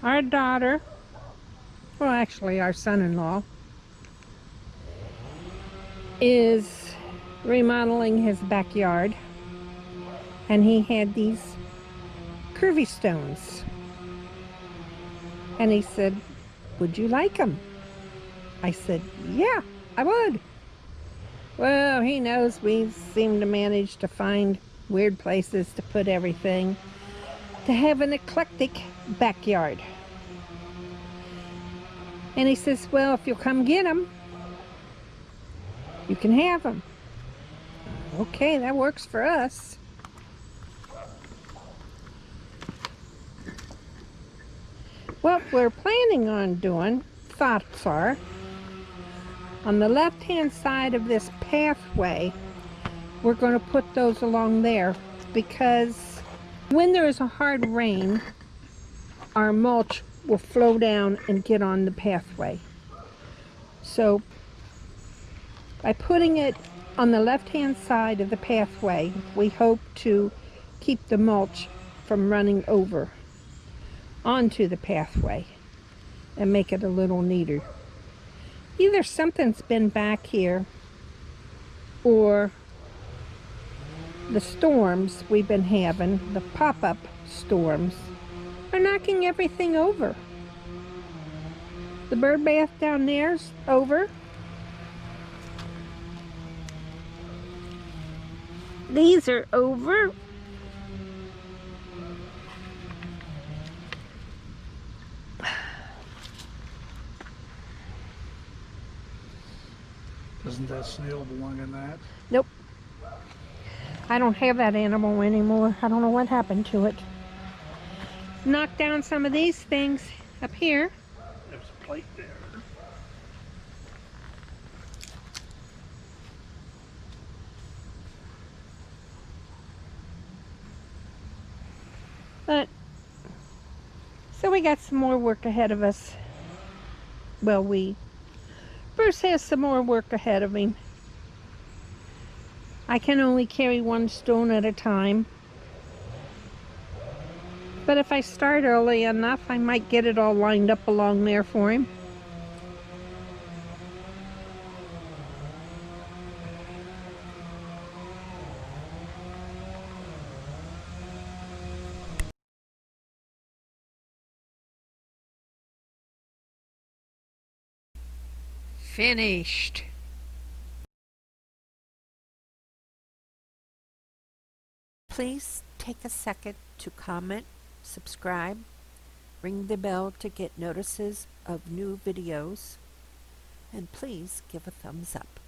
Our daughter, well actually our son-in-law, is remodeling his backyard, and he had these curvy stones, and he said, would you like them? I said, yeah, I would. Well, he knows we seem to manage to find weird places to put everything, to have an eclectic backyard. And he says, well, if you'll come get them, you can have them. Okay, that works for us. What we're planning on doing, thoughts are, on the left-hand side of this pathway, we're going to put those along there, because when there is a hard rain, our mulch will flow down and get on the pathway. So by putting it on the left-hand side of the pathway, we hope to keep the mulch from running over onto the pathway and make it a little neater. Either something's been back here, or the storms we've been having, the pop-up storms, are knocking everything over. The bird bath down there's over. These are over. Doesn't that snail belong in that? Nope. I don't have that animal anymore. I don't know what happened to it. Knocked down some of these things up here. There's a plate there. But, so we got some more work ahead of us. Well, Bruce has some more work ahead of him. I can only carry one stone at a time. But if I start early enough, I might get it all lined up along there for him. Finished. Please take a second to comment, subscribe, ring the bell to get notices of new videos, and please give a thumbs up.